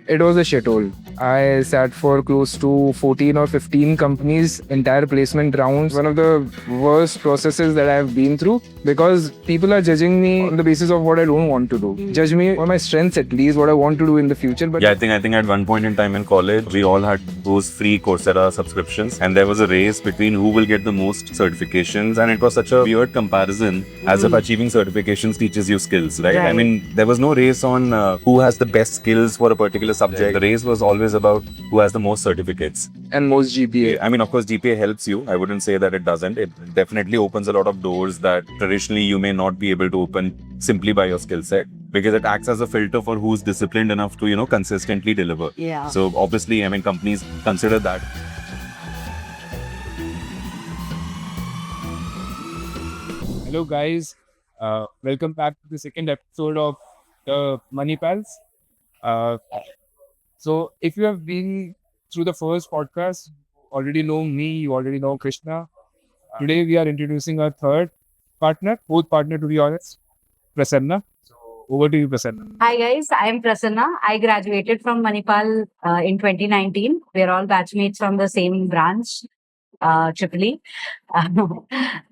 It was a shithole. I sat for close to 14 or 15 companies, entire placement rounds. One of the worst processes that I've been through because people are judging me on the basis of what I don't want to do. Judge me for my strengths at least, what I want to do in the future. But Yeah, I think at one point in time in college, we all had those free Coursera subscriptions, and there was a race between who will get the most certifications, and it was such a weird comparison, as if achieving certifications teaches you skills, right? I mean, there was no race on who has the best skills for a particular subject. The race was always about who has the most certificates and most GPA. I mean, of course, GPA helps you. I wouldn't say that it doesn't. It definitely opens a lot of doors that traditionally you may not be able to open simply by your skill set, because it acts as a filter for who's disciplined enough to, consistently deliver. Yeah. So obviously, I mean, companies consider that. Hello, guys. Welcome back to the second episode of the Money Pals. So, if you have been through the first podcast, you already know me, you already know Krishna. Today, we are introducing our third partner, fourth partner to be honest, Prasanna. So, over to you, Prasanna. Hi guys, I'm Prasanna. I graduated from Manipal in 2019. We're all batchmates from the same branch, Tripoli.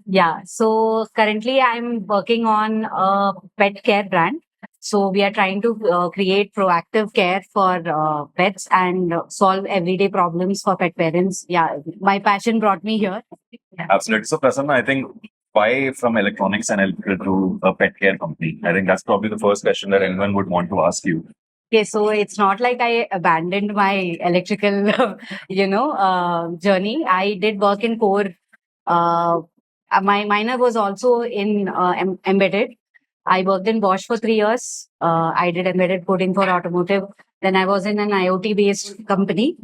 Yeah, so currently I'm working on a pet care brand. So we are trying to create proactive care for pets and solve everyday problems for pet parents. Yeah, my passion brought me here. Absolutely. So, Prasanna, I think why from electronics and electrical to a pet care company? I think that's probably the first question that anyone would want to ask you. Okay, so it's not like I abandoned my electrical, journey. I did work in core. My minor was also in embedded. I worked in Bosch for 3 years. I did embedded coding for automotive. Then I was in an IoT-based company.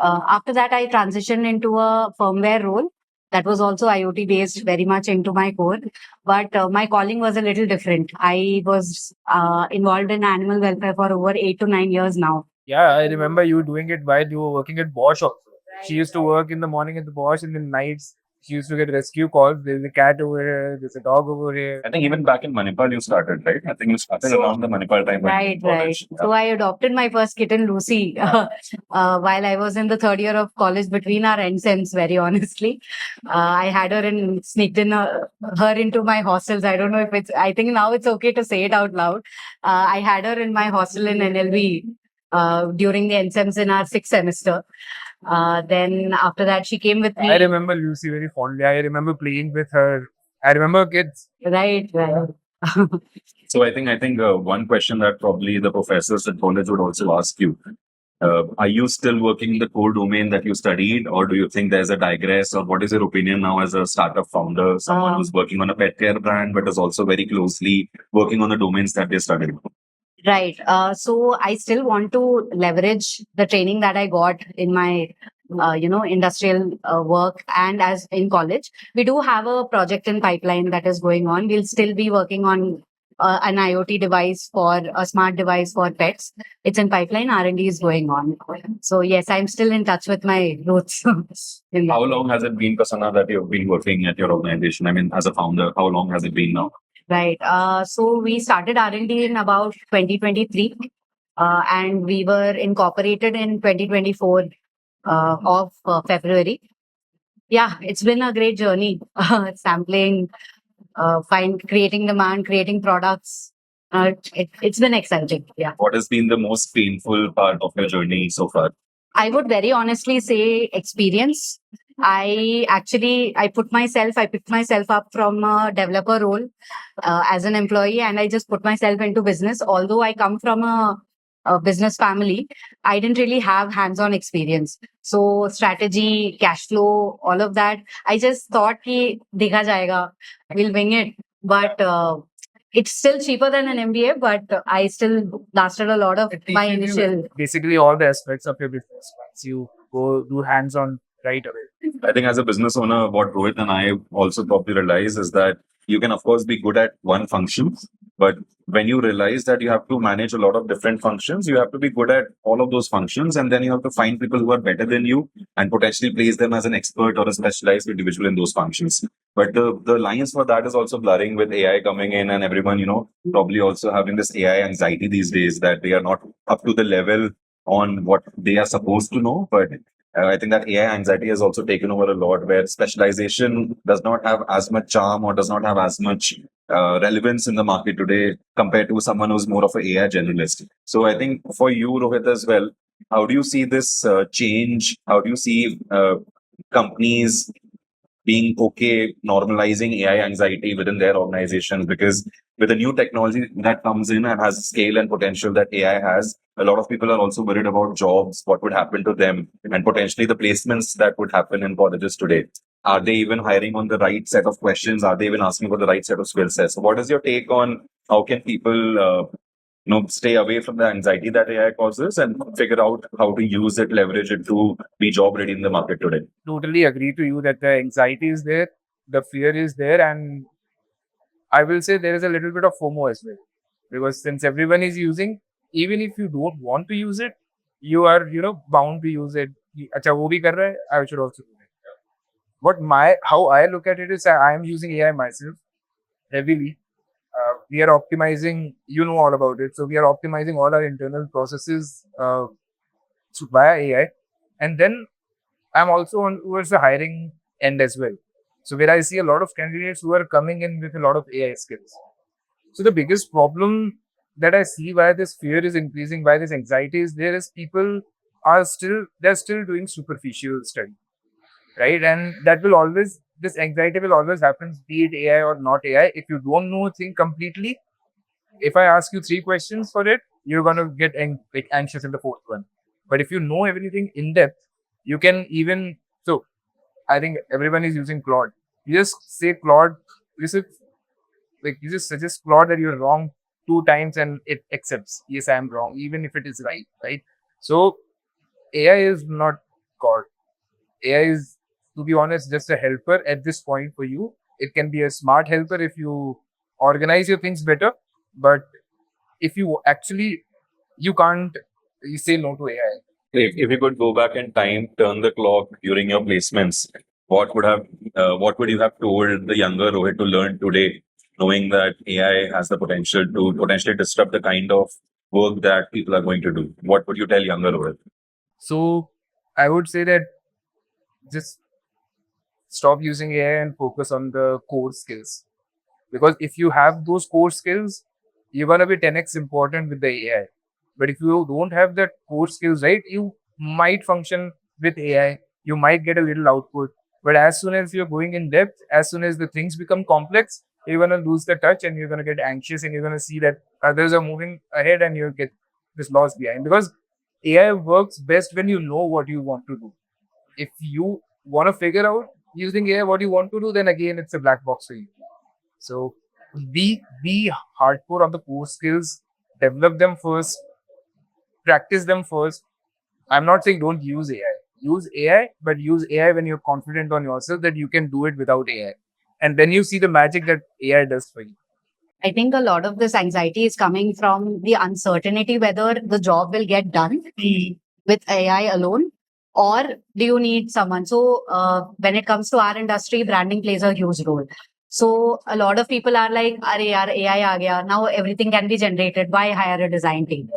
After that, I transitioned into a firmware role. That was also IoT based, very much into my core. But my calling was a little different. I was involved in animal welfare for over 8 to 9 years now. Yeah, I remember you doing it while you were working at Bosch also. She used to work in the morning at the Bosch and in the nights she used to get rescue calls. There's a cat over here, there's a dog over here. I think even back in Manipal, you started, right? I think you started around the Manipal time. Right. So I adopted my first kitten, Lucy, while I was in the third year of college between our NSEMs, very honestly. I had her and sneaked in her into my hostels. I don't know if I think now it's okay to say it out loud. I had her in my hostel in NLB during the NSEMs in our sixth semester. Then after that, she came with me. I remember Lucy very fondly. I remember playing with her. I remember kids. Right. So I think one question that probably the professors at college would also ask you: are you still working in the core domain that you studied, or do you think there's a digress? Or what is your opinion now as a startup founder, someone who's working on a pet care brand, but is also very closely working on the domains that they studied? Right. So I still want to leverage the training that I got in my, industrial work and as in college. We do have a project in pipeline that is going on. We'll still be working on an IoT device for a smart device for pets. It's in pipeline. R&D is going on. So yes, I'm still in touch with my roots. How long has it been, Prasanna, that you've been working at your organization? I mean, as a founder, how long has it been now? Right. So we started R&D in about 2023 and we were incorporated in 2024 of February. Yeah, it's been a great journey. Sampling, creating demand, creating products. It's been exciting. Yeah. What has been the most painful part of your journey so far? I would very honestly say experience. I picked myself up from a developer role as an employee, and I just put myself into business. Although I come from a business family, I didn't really have hands-on experience. So strategy, cash flow, all of that, I just thought ki dekha jayega, we'll wing it. But it's still cheaper than an MBA, but I still lasted a lot of my initial. Basically, all the aspects of your business once you go do hands-on right away. I think as a business owner, what Rohit and I also probably realize is that you can, of course, be good at one function, but when you realize that you have to manage a lot of different functions, you have to be good at all of those functions, and then you have to find people who are better than you and potentially place them as an expert or a specialized individual in those functions. But the lines for that is also blurring with AI coming in and everyone, probably also having this AI anxiety these days that they are not up to the level on what they are supposed to know. But I think that AI anxiety has also taken over a lot, where specialization does not have as much charm or does not have as much relevance in the market today compared to someone who's more of an AI generalist. So I think for you, Rohit, as well, how do you see this change? How do you see companies being okay normalizing AI anxiety within their organizations? Because with the new technology that comes in and has scale and potential that AI has, a lot of people are also worried about jobs, what would happen to them, and potentially the placements that would happen in colleges today. Are they even hiring on the right set of questions? Are they even asking for the right set of skill sets? So what is your take on how can people stay away from the anxiety that AI causes and figure out how to use it, leverage it to be job ready in the market today? Totally agree to you that the anxiety is there, the fear is there, and I will say there is a little bit of FOMO as well. Because since everyone is using, even if you don't want to use it, you are, bound to use it. Acha, wo bhi kar raha hai, I should also do it. How I look at it is I am using AI myself heavily. We are optimizing, all about it. So we are optimizing all our internal processes via AI. And then I'm also on towards the hiring end as well. So where I see a lot of candidates who are coming in with a lot of AI skills. So the biggest problem that I see why this fear is increasing, why this anxiety is there, is people they're still doing superficial study, right? And this anxiety will always happen, be it AI or not AI. If you don't know a thing completely, if I ask you 3 questions for it, you're gonna get anxious in the fourth one. But if you know everything in depth, you can even so. I think everyone is using Claude. You just say Claude. You just suggest Claude that you're wrong 2 times and it accepts. Yes, I am wrong, even if it is right. Right. So AI is not God. AI is, to be honest, just a helper at this point for you. It can be a smart helper if you organize your things better. But if you actually, you can't you say no to AI. If you could go back in time, turn the clock during your placements, what would you have told the younger Rohit to learn today, knowing that AI has the potential to potentially disrupt the kind of work that people are going to do? What would you tell younger Rohit? So I would say that just stop using AI and focus on the core skills. Because if you have those core skills, you're gonna be 10x important with the AI. But if you don't have that core skills, right, you might function with AI, you might get a little output. But as soon as you're going in depth, as soon as the things become complex, you're gonna lose the touch and you're gonna get anxious and you're gonna see that others are moving ahead and you get this lost behind. Because AI works best when you know what you want to do. If you want to figure out using AI what you want to do, then again it's a black box for you. So be hardcore on the core skills, develop them first, practice them first. I'm not saying don't use AI. Use AI, but use AI when you're confident on yourself that you can do it without AI. And then you see the magic that AI does for you. I think a lot of this anxiety is coming from the uncertainty whether the job will get done with AI alone, or do you need someone? So, when it comes to our industry, branding plays a huge role. So, a lot of people are like, "Arey yaar, AI aa gaya. Now everything can be generated. Why hire a design team?"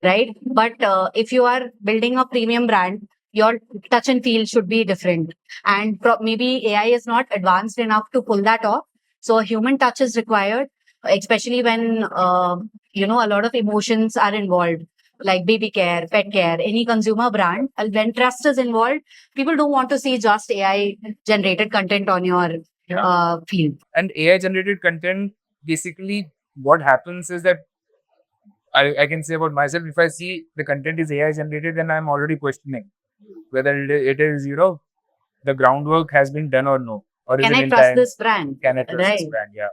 Right? But if you are building a premium brand, your touch and feel should be different. And maybe AI is not advanced enough to pull that off. So, a human touch is required, especially when a lot of emotions are involved, like baby care, pet care, any consumer brand. When trust is involved, people don't want to see just AI generated content on your feed. And AI generated content, basically what happens is that I can say about myself, if I see the content is AI generated, then I'm already questioning whether it is, the groundwork has been done or no. Or is Can it I trust this brand? Can I trust this Right. brand? Yeah.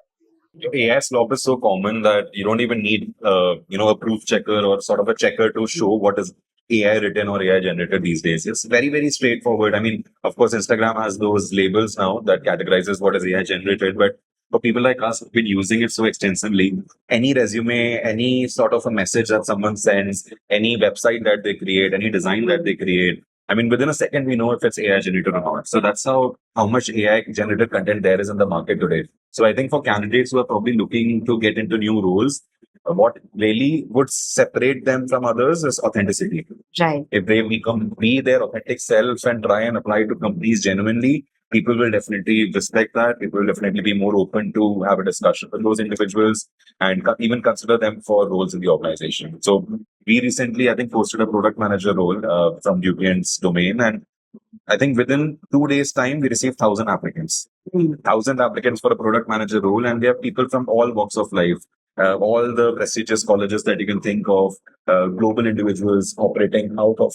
AI slop is so common that you don't even need, a proof checker or sort of a checker to show what is AI written or AI generated these days. It's very, very straightforward. I mean, of course, Instagram has those labels now that categorizes what is AI generated, but for people like us who've been using it so extensively, any resume, any sort of a message that someone sends, any website that they create, any design that they create, I mean, within a second, we know if it's AI generated or not. So that's how much AI generated content there is in the market today. So I think for candidates who are probably looking to get into new roles, what really would separate them from others is authenticity. Right. If they be their authentic selves and try and apply to companies genuinely, people will definitely respect that. People will definitely be more open to have a discussion with those individuals and even consider them for roles in the organization. So we recently, I think, posted a product manager role from Dupient's domain, and I think within 2 days' time, we received 1,000 applicants. 1,000 applicants for a product manager role, and we have people from all walks of life, all the prestigious colleges that you can think of, global individuals operating out of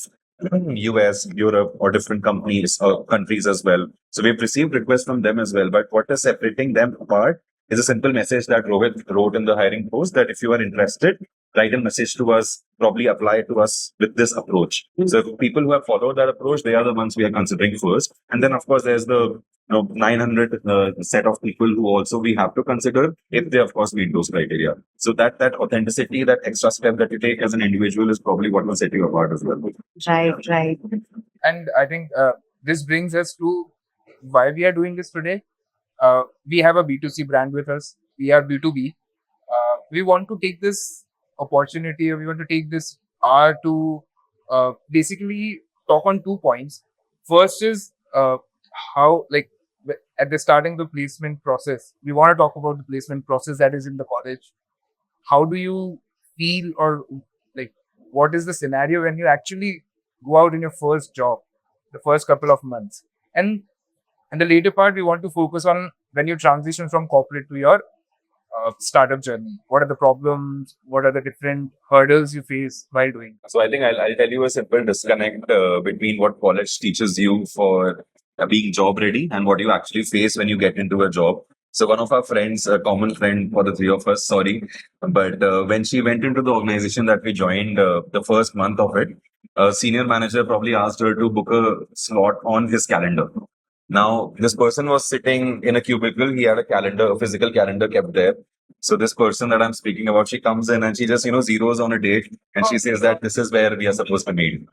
US, Europe, or different companies or countries as well. So we've received requests from them as well. But what is separating them apart is a simple message that Rohit wrote in the hiring post that if you are interested, write a message to us, probably apply to us with this approach. So people who have followed that approach, they are the ones we are considering first. And then, of course, there's the 900 set of people who also we have to consider if they, of course, meet those criteria. So that authenticity, that extra step that you take as an individual is probably what will set you apart as well. Right. And I think this brings us to why we are doing this today. We have a B2C brand with us. We are B2B. We want to take this opportunity, or we want to take this hour to basically talk on 2 points. First is how, like, at the starting the placement process, we want to talk about the placement process that is in the college. How do you feel, or like, what is the scenario when you actually go out in your first job, the first couple of months? And the later part, we want to focus on when you transition from corporate to your startup journey. What are the problems? What are the different hurdles you face while doing? So I think I'll tell you a simple disconnect between what college teaches you for being job ready and what you actually face when you get into a job. So one of our friends, a common friend for the three of us, sorry, but when she went into the organization that we joined, the first month of it, a senior manager probably asked her to book a slot on his calendar. Now, this person was sitting in a cubicle. He had a calendar, a physical calendar kept there. So this person that I'm speaking about, she comes in and she just, zeroes on a date and she says that this is where we are supposed to meet.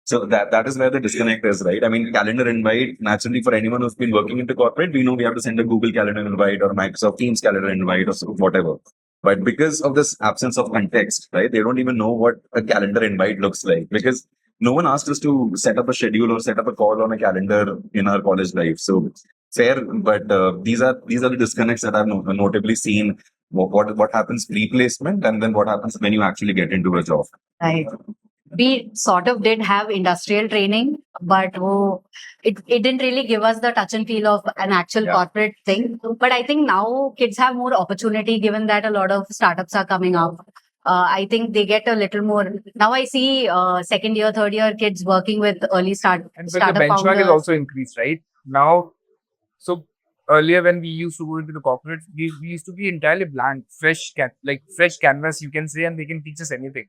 So that is where the disconnect is, right? I mean, calendar invite, naturally for anyone who's been working into corporate, we know we have to send a Google calendar invite or Microsoft Teams calendar invite or whatever. But because of this absence of context, right, they don't even know what a calendar invite looks like because no one asked us to set up a schedule or set up a call on a calendar in our college life. So fair, but these are the disconnects that I've notably seen. What happens pre-placement and then what happens when you actually get into a job. Right. We sort of did have industrial training, but it didn't really give us the touch and feel of an actual corporate thing. But I think now kids have more opportunity given that a lot of startups are coming up. I think they get a little more. Now I see second year, third year kids working with early startup And but the benchmark founders. is also increased, right? Now, so earlier when we used to go into the corporate, we used to be entirely blank, fresh canvas, you can say, and they can teach us anything.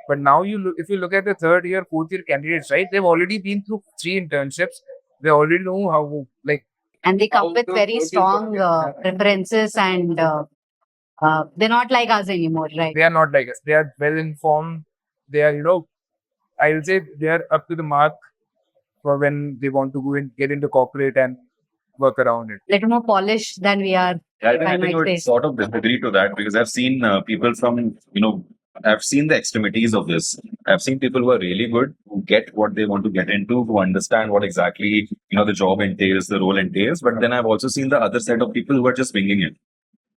But now if you look at the third year, fourth year candidates, right? They've already been through 3 internships. They already know how, And they come how with the very work is strong working. preferences, and they're not like us anymore, right? They are not like us. They are well informed. They are, I will say they are up to the mark for when they want to go and get into corporate and work around it. Little more polished than we are. I think I would sort of disagree to that because I've seen people from, I've seen the extremities of this. I've seen people who are really good, who get what they want to get into, who understand what exactly, the job entails, the role entails. But then I've also seen the other side of people who are just winging it.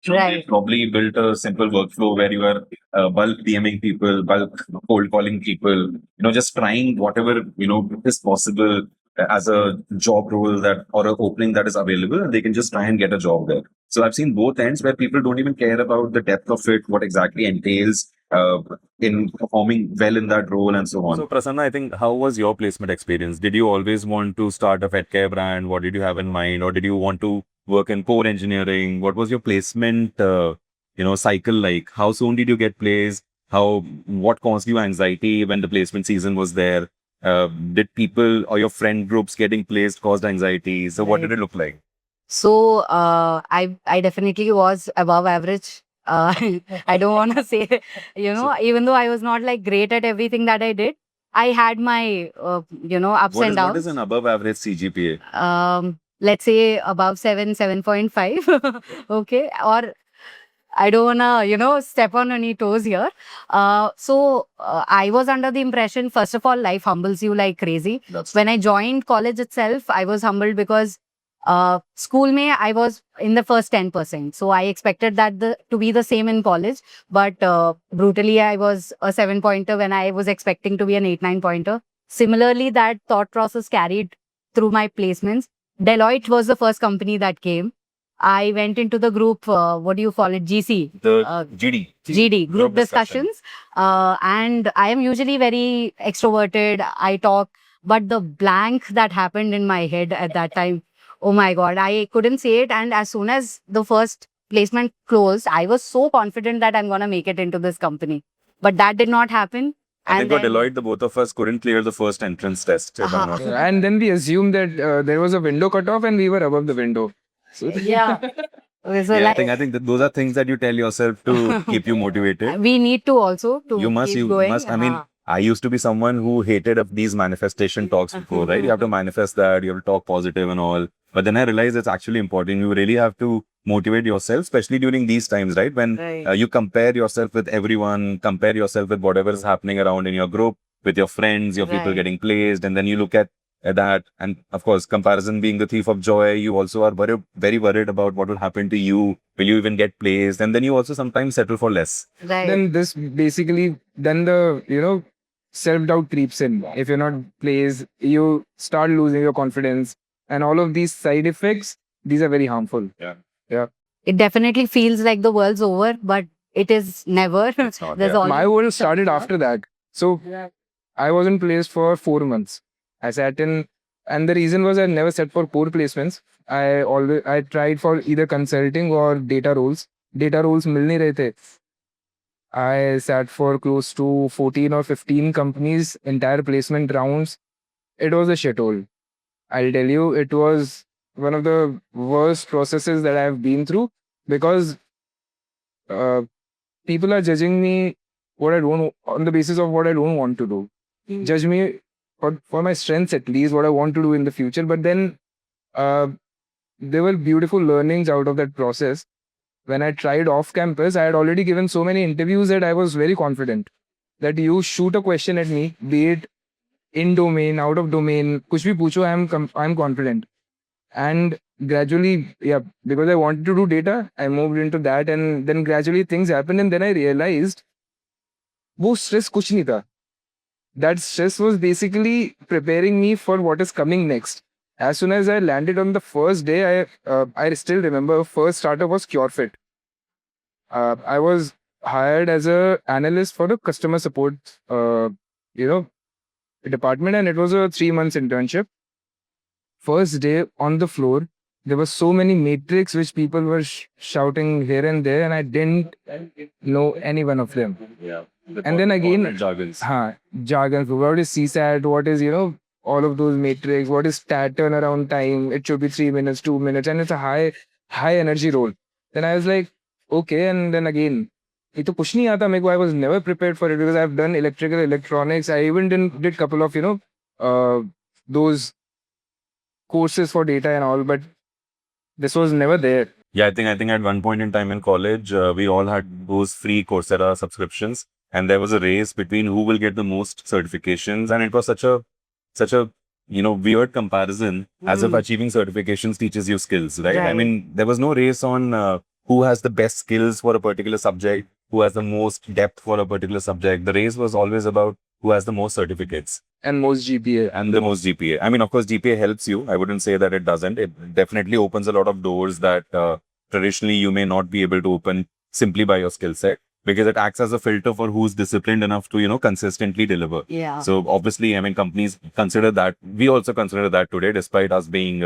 Right. They probably built a simple workflow where you are bulk DMing people, bulk cold calling people, just trying whatever, is possible as a job role that or an opening that is available, and they can just try and get a job there. So I've seen both ends where people don't even care about the depth of it, what exactly entails in performing well in that role and so on. So Prasanna, I think, how was your placement experience? Did you always want to start a pet care brand? What did you have in mind? Or did you want to work in core engineering? What was your placement, cycle like? How soon did you get placed? What caused you anxiety when the placement season was there? Did people or your friend groups getting placed caused anxiety? So what did it look like? So I definitely was above average. I don't want to say, even though I was not like great at everything that I did, I had my, ups What and is downs. an above average CGPA? let's say above 7.5. Okay. Or I don't wanna, step on any toes here. I was under the impression, first of all, life humbles you like crazy. When I joined college itself, I was humbled because school mein I was in the first 10%. So I expected that to be the same in college. But brutally, I was a 7-pointer when I was expecting to be an 8-9-pointer. Similarly, that thought process carried through my placements. Deloitte was the first company that came. I went into the group, what do you call it? GC. The GD. GD, group discussion. discussions. And I am usually very extroverted. I talk, but the blank that happened in my head at that time, oh my God, I couldn't say it. And as soon as the first placement closed, I was so confident that I'm going to make it into this company. But that did not happen. I And think for then- Deloitte, the both of us couldn't clear the first entrance test. If I'm not wrong. And then we assumed that there was a window cutoff and we were above the window. So Yeah. So Yeah, like, I think that those are things that you tell yourself to keep you motivated. we need to also to You must, keep you going. must. I mean, I used to be someone who hated of these manifestation talks before, right? You have to manifest that, you have to talk positive and all. But then I realized it's actually important. You really have to motivate yourself, especially during these times, right? When Right. you compare yourself with everyone, compare yourself with whatever is happening around in your group, with your friends, your people Right. getting placed, and then you look at that. And of course, comparison being the thief of joy, you also are very worried about what will happen to you. Will you even get placed? And then you also sometimes settle for less. Right. then this basically, then the self-doubt creeps in. If you're not placed, you start losing your confidence. And all of these side effects, these are very harmful. It definitely feels like the world's over, but it is never. It's not, There's yeah. always My world started something. after that. So I wasn't placed for 4 months. I sat in, and the reason was I never set for core placements. I tried for either consulting or data roles. Data roles mil nahi rahe the. I sat for close to 14 or 15 companies, entire placement rounds. It was a shithole. I'll tell you, it was one of the worst processes that I've been through because people are judging me on the basis of what I don't want to do. Judge me for my strengths at least, what I want to do in the future. But then there were beautiful learnings out of that process. When I tried off campus, I had already given so many interviews that I was very confident that you shoot a question at me, be it in domain, out of domain, kuch bhi pucho, I'm confident. And gradually, yeah, because I wanted to do data, I moved into that, and then gradually things happened, and then I realized वो stress कुछ नहीं था. That stress was basically preparing me for what is coming next. As soon as I landed on the first day, I still remember first startup was CureFit. I was hired as a analyst for the customer support, department, and it was a 3 months internship. First day on the floor, there were so many metrics which people were shouting here and there, and I didn't know any one of them. Yeah. And then again, jargons. Jargon. What is CSAT? What is, all of those matrix? What is stat turnaround time? It should be 3 minutes, 2 minutes, and it's a high energy role. Then I was like, okay. And then again, ये तो कुछ नहीं आता मेरे को. I was never prepared for it because I've done electrical, electronics. I even did couple of, those courses for data and all, but this was never there. Yeah, I think at one point in time in college, we all had those free Coursera subscriptions, and there was a race between who will get the most certifications, and it was such a weird comparison as if achieving certifications teaches you skills, right? I Right. mean, there was no race on who has the best skills for a particular subject, who has the most depth for a particular subject. The race was always about who has the most certificates And most GPA. and the most GPA. I mean, of course, GPA helps you. I wouldn't say that it doesn't. It definitely opens a lot of doors that traditionally you may not be able to open simply by your skill set, because it acts as a filter for who's disciplined enough to, consistently deliver. Yeah. So obviously, I mean, companies consider that. We also consider that today, despite us being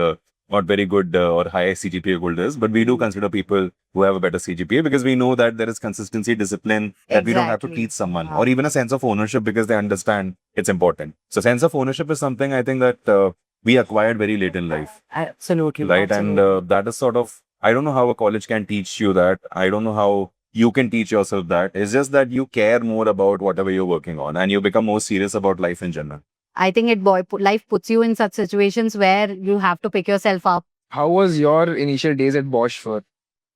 not very good or high CGPA holders, but we do consider people who have a better CGPA because we know that there is consistency, discipline, that we don't have to Exactly. teach someone, Yeah. or even a sense of ownership because they understand it's important. So sense of ownership is something I think that we acquired very late in life, Absolutely. right? And that is sort of, I don't know how a college can teach you that. I don't know how you can teach yourself that. It's just that you care more about whatever you're working on and you become more serious about life in general. I think life puts you in such situations where you have to pick yourself up How was your initial days at Bosch for?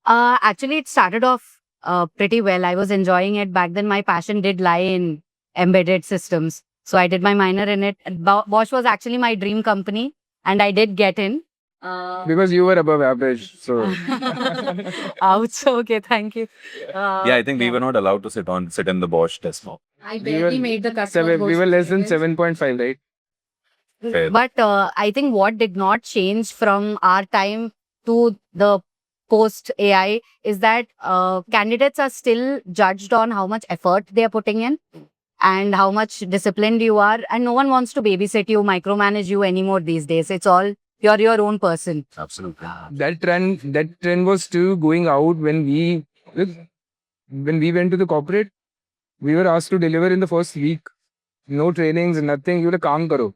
Actually, it started off pretty well. I was enjoying it. Back then, my passion did lie in embedded systems. So I did my minor in it. And Bosch was actually my dream company, and I did get in. Because you were above average, so Ouch. Okay, thank you. Yeah, I think we were not allowed to sit in the Bosch test mob. I barely made the customer. we were less than 7.5, right? Fair. But I think what did not change from our time to the post AI is that candidates are still judged on how much effort they are putting in and how much disciplined you are. And no one wants to babysit you, micromanage you anymore these days. It's all you're your own person. Absolutely. That trend was still going out when we went to the corporate. We were asked to deliver in the first week. No trainings, nothing. You were काम करो.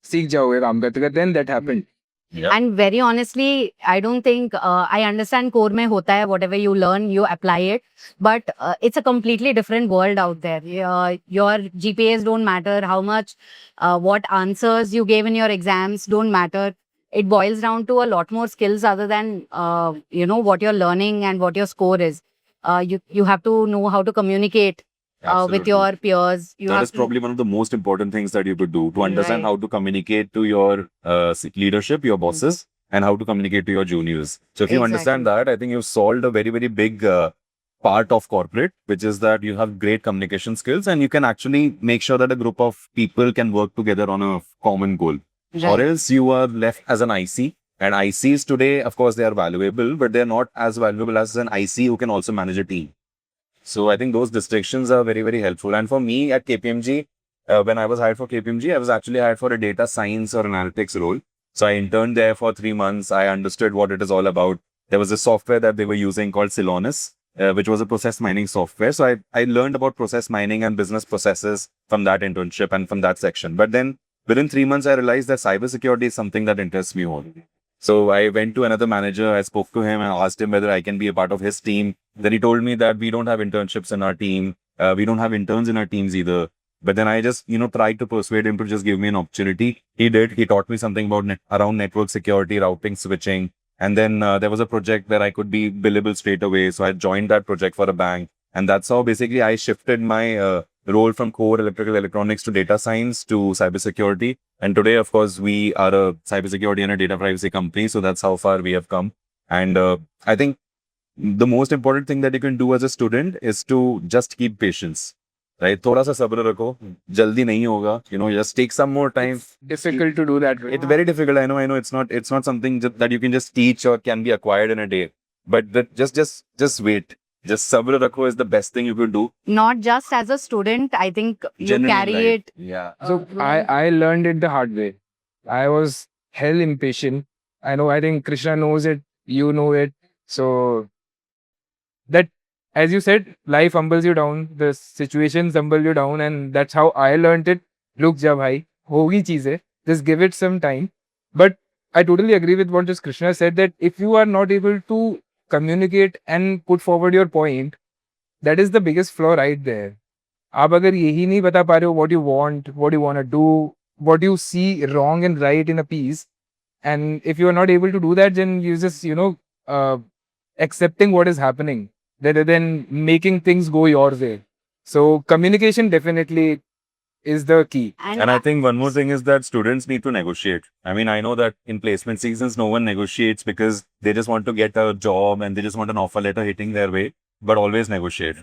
सीख जाओगे काम करते करते. Then that happened. Yeah. And very honestly, I don't think I understand core mein hota hai, whatever you learn, you apply it. But it's a completely different world out there. Your GPAs don't matter. How much, what answers you gave in your exams don't matter. It boils down to a lot more skills other than what you're learning and what your score is. You have to know how to communicate with Absolutely. your peers. You That have is probably one of the most important things that you could do to understand Right. how to communicate to your leadership, your bosses, and how to communicate to your juniors. So if you understand that, I think you've solved a very, very big part of corporate, which is that you have great communication skills and you can actually make sure that a group of people can work together on a common goal. Or else you are left as an IC. And ICs today, of course, they are valuable, but they're not as valuable as an IC who can also manage a team. So I think those distinctions are very, very helpful. And for me at KPMG, when I was hired for KPMG, I was actually hired for a data science or analytics role. So I interned there for 3 months. I understood what it is all about. There was a software that they were using called Celonis, which was a process mining software. So I learned about process mining and business processes from that internship and from that section. But then within 3 months, I realized that cybersecurity is something that interests me more. So I went to another manager, I spoke to him and asked him whether I can be a part of his team. Then he told me that we don't have internships in our team. We don't have interns in our teams either. But then I just, tried to persuade him to just give me an opportunity. He did. He taught me something about around network security, routing, switching. And then there was a project where I could be billable straight away. So I joined that project for a bank. And that's how basically I shifted my role from core electrical electronics to data science to cybersecurity. And today, of course, we are a cybersecurity and a data privacy company. So that's how far we have come. And I think the most important thing that you can do as a student is to just keep patience. Right? थोड़ा सा सब्र रखो, जल्दी नहीं होगा. Just take some more time. Difficult to do that. It's very difficult. I know. It's not something that you can just teach or can be acquired in a day. But just wait. Just sabr rakho is the best thing you could do. Not just as a student, I think you Generally, carry right? it. Yeah. So I learned it the hard way. I was hell impatient. I think Krishna knows it. You know it. So that, as you said, life humbles you down. The situations humble you down, and that's how I learned it. Look, ja bhai, hogi cheeze. Just give it some time. But I totally agree with what just Krishna said, that if you are not able to communicate and put forward your point, that is the biggest flaw right there. आप अगर यही नहीं बता पा रहे हो what you want to do, what you see wrong and right in a piece, and if you are not able to do that, then you just accepting what is happening rather than making things go your way. So communication definitely is the key. And I think one more thing is that students need to negotiate. I mean, I know that in placement seasons, no one negotiates because they just want to get a job and they just want an offer letter hitting their way, but always negotiate.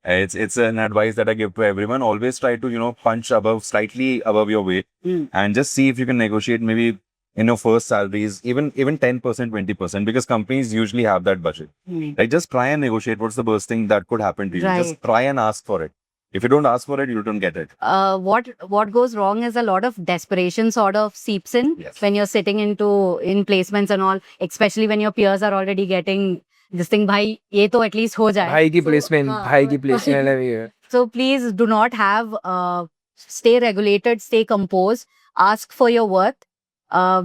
It's an advice that I give to everyone. Always try to, punch slightly above your weight and just see if you can negotiate maybe in your first salaries, even 10%, 20%, because companies usually have that budget. Like just try and negotiate. What's the worst thing that could happen to you? Right. Just try and ask for it. If you don't ask for it, you don't get it. What goes wrong is a lot of desperation sort of seeps in Yes. when you're sitting in placements and all, especially when your peers are already getting this thing, bhai, ye to at least ho jaye. Bhai ki placement, bhai ki placement every year. So please do not have, stay regulated, stay composed, ask for your worth.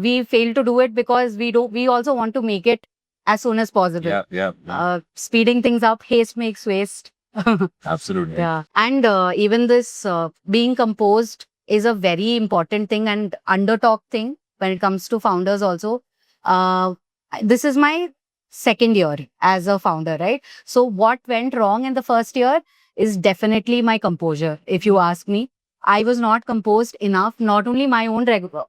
We fail to do it because we also want to make it as soon as possible. Yeah. Speeding things up, haste makes waste. Absolutely. Yeah. And even this being composed is a very important thing and under talk thing when it comes to founders also. this is my second year as a founder, right? So what went wrong in the first year is definitely my composure. If you ask me, I was not composed enough. Not only my own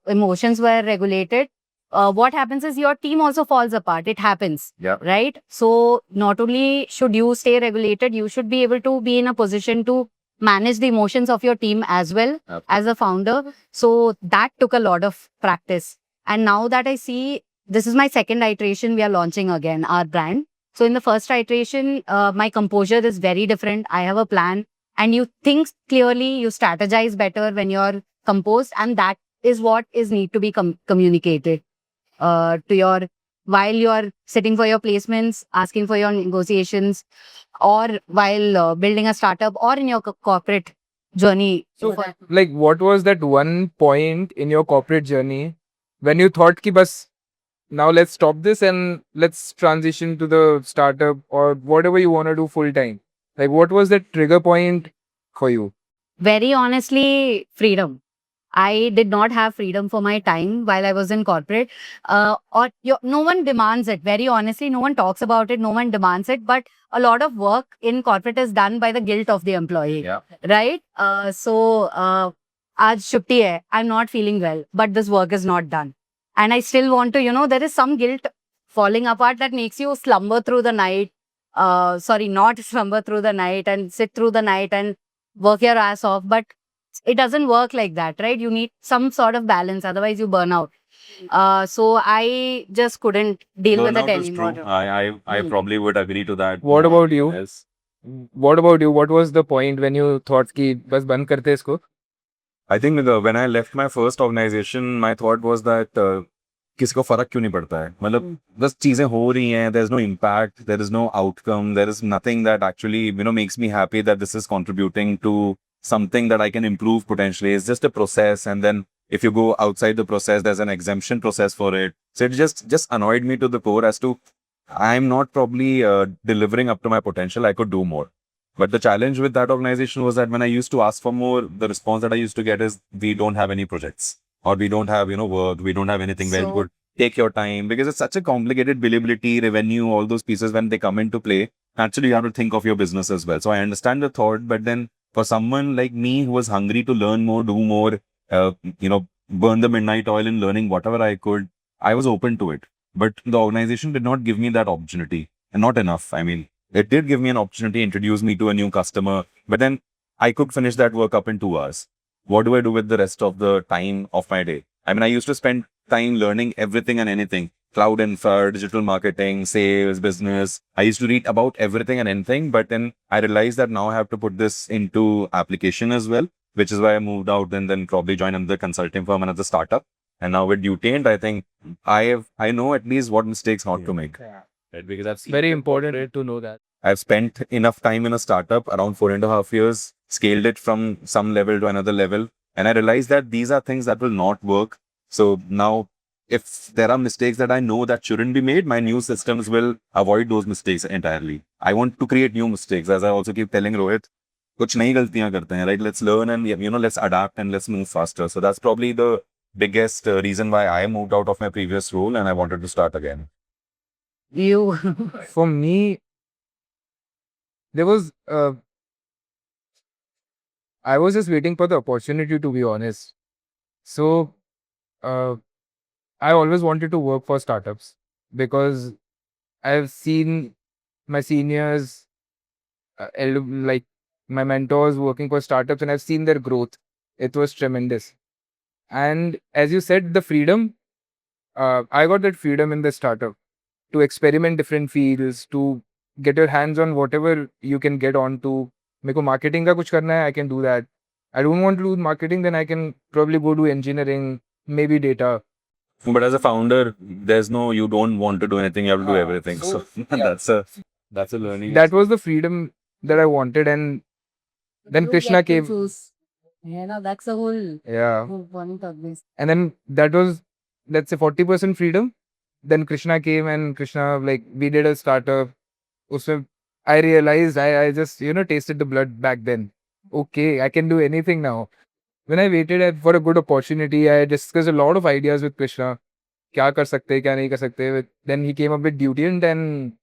emotions were regulated. What happens is your team also falls apart. It happens, Yeah. right? So not only should you stay regulated, you should be able to be in a position to manage the emotions of your team as well as a founder. So that took a lot of practice. And now that I see, this is my second iteration, we are launching again our brand. So in the first iteration, my composure is very different. I have a plan and you think clearly, you strategize better when you're composed. And that is what is need to be communicated to your, while you're sitting for your placements, asking for your negotiations, or while building a startup or in your corporate journey. So, like, what was that one point in your corporate journey when you thought ki bas, now let's stop this and let's transition to the startup or whatever you want to do full time? Like, what was that trigger point for you? Very honestly, freedom. I did not have freedom for my time while I was in corporate. No one demands it. Very honestly, no one talks about it. No one demands it. But a lot of work in corporate is done by the guilt of the employee. Yeah. Right? Aaj shukti hai. I'm not feeling well, but this work is not done. And I still want to, there is some guilt falling apart that makes you slumber through the night. Not slumber through the night and sit through the night and work your ass off. But it doesn't work like that, right? You need some sort of balance, otherwise you burn out. So I just couldn't deal with it Burnout is anymore. true. I probably would agree to that. What about you? Yes. What about you? What was the point when you thought ki bas band karte isko? I think when I left my first organization, my thought was that किसी को फर्क क्यों नहीं पड़ता है मतलब बस चीजें हो रही हैं, there is no impact, there is no outcome, there is nothing that actually makes me happy that this is contributing to something that I can improve potentially. It's just a process, and then if you go outside the process, there's an exemption process for it. So it just annoyed me to the core as to I'm not probably delivering up to my potential. I could do more. But the challenge with that organization was that when I used to ask for more, the response that I used to get is, we don't have any projects, or we don't have, work, we don't have anything very good. Take your time, because it's such a complicated billability, revenue, all those pieces, when they come into play, naturally you have to think of your business as well. So I understand the thought, but then for someone like me who was hungry to learn more, do more, burn the midnight oil in learning whatever I could, I was open to it. But the organization did not give me that opportunity, and not enough. I mean, it did give me an opportunity, introduce me to a new customer, but then I could finish that work up in 2 hours. What do I do with the rest of the time of my day? I mean, I used to spend time learning everything and anything. Cloud infra, digital marketing, sales, business. I used to read about everything and anything, but then I realized that now I have to put this into application as well, which is why I moved out and then probably joined another consulting firm, another startup. And now with Dutained, I think I know at least what mistakes not to make. Right? Because that's Very important to know that. I've spent enough time in a startup, around 4.5 years, scaled it from some level to another level. And I realized that these are things that will not work. So now, if there are mistakes that I know that shouldn't be made, my new systems will avoid those mistakes entirely. I want to create new mistakes. As I also keep telling Rohit, कुछ नई गलतियां करते हैं, right? Let's learn and let's adapt and let's move faster. So that's probably the biggest reason why I moved out of my previous role and I wanted to start again. You. For me, there was I was just waiting for the opportunity, to be honest. So I always wanted to work for startups because I've seen my seniors, like my mentors working for startups, and I've seen their growth. It was tremendous. And as you said, the freedom, I got that freedom in the startup to experiment different fields, to get your hands on whatever you can get onto. मेरे को marketing का कुछ करना है, I can do that. I don't want to do marketing, then I can probably go do engineering, maybe data. But as a founder, there's no, you don't want to do anything, you have to do everything. So that's a learning. That was the freedom that I wanted, and then Krishna came. Yeah, that's the whole Yeah. point of this. And then that was, let's say, 40% freedom. Then Krishna came, and Krishna, like, we did a startup. Usme I realized I just, tasted the blood back then. Okay, I can do anything now. When I waited for a good opportunity, I discussed a lot of ideas with Krishna. क्या कर सकते हैं क्या नहीं कर सकते. Then he came up with Dutient and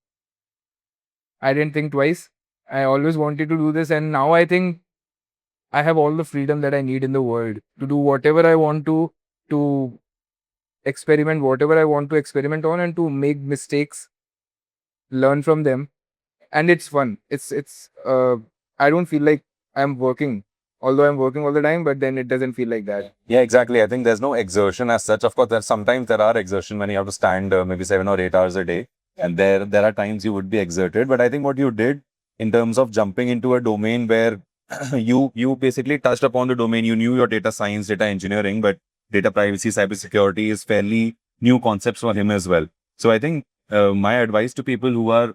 I didn't think twice. I always wanted to do this, and now I think I have all the freedom that I need in the world to do whatever I want to experiment whatever I want to experiment on, and to make mistakes, learn from them, and it's fun. It's I don't feel like I'm working, although I'm working all the time, but then it doesn't feel like that. Yeah, exactly. I think there's no exertion as such. Of course, sometimes there are exertion when you have to stand maybe 7 or 8 hours a day, and there are times you would be exerted. But I think what you did in terms of jumping into a domain where you basically touched upon the domain, you knew your data science, data engineering, but data privacy, cybersecurity is fairly new concepts for him as well. So I think my advice to people who are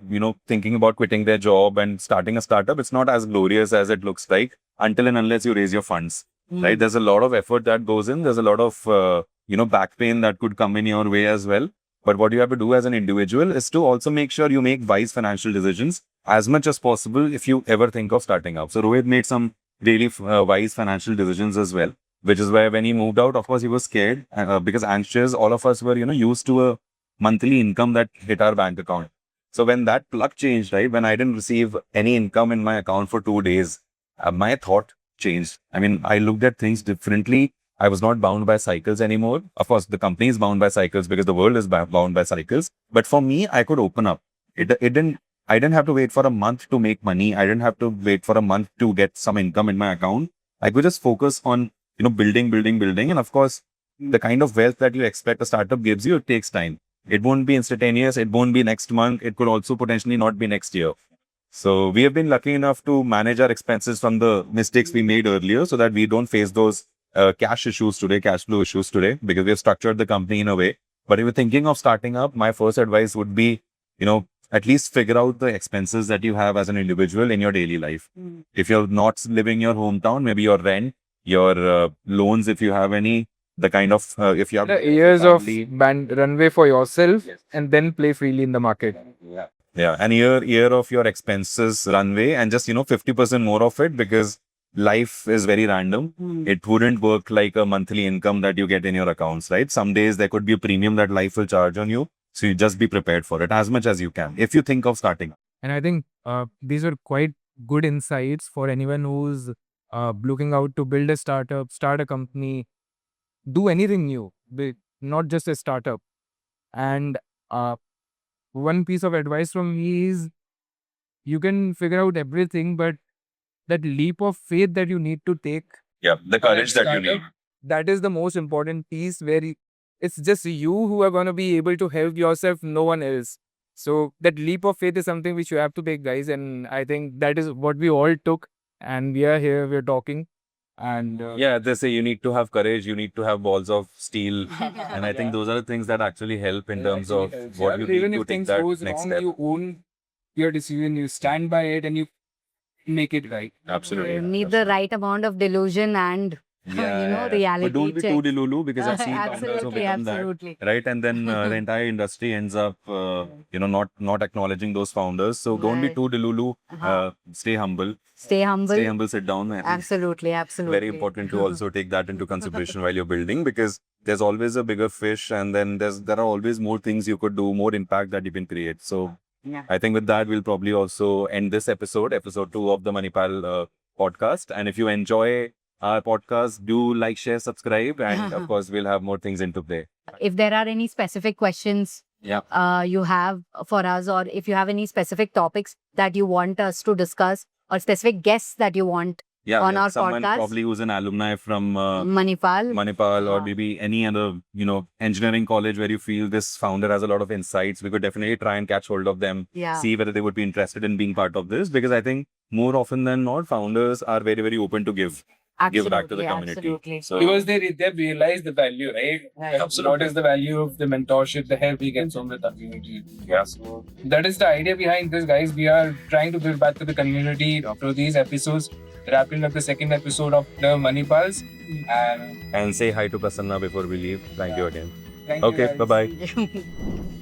thinking about quitting their job and starting a startup, it's not as glorious as it looks like until and unless you raise your funds. Right, there's a lot of effort that goes in. There's a lot of back pain that could come in your way as well. But what you have to do as an individual is to also make sure you make wise financial decisions as much as possible if you ever think of starting up. So Rohit made some really wise financial decisions as well, which is why when he moved out, of course he was scared because anxious. All of us were used to a monthly income that hit our bank account. So when that plug changed, right, when I didn't receive any income in my account for 2 days, my thought changed. I mean, I looked at things differently. I was not bound by cycles anymore. Of course, the company is bound by cycles because the world is bound by cycles. But for me, I could open up. I didn't have to wait for a month to make money. I didn't have to wait for a month to get some income in my account. I could just focus on, building. And of course, the kind of wealth that you expect a startup gives you, it takes time. It won't be instantaneous. It won't be next month. It could also potentially not be next year. So we have been lucky enough to manage our expenses from the mistakes we made earlier so that we don't face those cash flow issues today, because we have structured the company in a way. But if you're thinking of starting up, my first advice would be, at least figure out the expenses that you have as an individual in your daily life. If you're not living in your hometown, maybe your rent, your loans, if you have any, the kind of, if you have The years of family. runway for yourself, and then play freely in the market. Yeah, and year of your expenses runway, and just 50% more of it, because life is very random. It wouldn't work like a monthly income that you get in your accounts, right? Some days there could be a premium that life will charge on you, so you just be prepared for it as much as you can if you think of starting. And I think these are quite good insights for anyone who's looking out to build a startup, start a company, do anything new, not just a startup. And one piece of advice from me is, you can figure out everything, but that leap of faith that you need to take, Yeah, the courage that you startup, need. that is the most important piece, where it's just you who are going to be able to help yourself, no one else. So that leap of faith is something which you have to take, guys. And I think that is what we all took. And we are here, we're talking. And Yeah, they say you need to have courage, you need to have balls of steel, and I think those are the things that actually help in terms of what you even need to if take things that goes next wrong, step. you own your decision, you stand by it, and you make it right. Absolutely. You need the right amount of delusion and reality But don't be check. too delulu, because I've seen founders who Absolutely, become that, absolutely. right? And then the entire industry ends up, not acknowledging those founders. So don't be Right. too delulu. Stay humble. Stay humble. Stay humble. Sit down. And Absolutely, absolutely. very important to also take that into consideration while you're building, because there's always a bigger fish, and then there are always more things you could do, more impact that you can create. So Yeah. I think with that, we'll probably also end this episode 2 of the Manipal podcast. And if you enjoy our podcast, do like, share, subscribe, and of course, we'll have more things into play. If there are any specific questions you have for us, or if you have any specific topics that you want us to discuss, or specific guests that you want on our someone podcast, probably who's an alumni from Manipal. or maybe any other engineering college where you feel this founder has a lot of insights, we could definitely try and catch hold of them, Yeah. see whether they would be interested in being part of this, because I think more often than not, founders are very, very open to give back to the community. Absolutely. So Because they realize the value, right? What is the value of the mentorship, the help we get from the community? yeah. So that is the idea behind this, guys. We are trying to give back to the community through these episodes, wrapping up the second episode of the Money Pulse. And And say hi to Prasanna before we leave. Thank you again. thank you, Okay, guys. bye-bye. Thank you.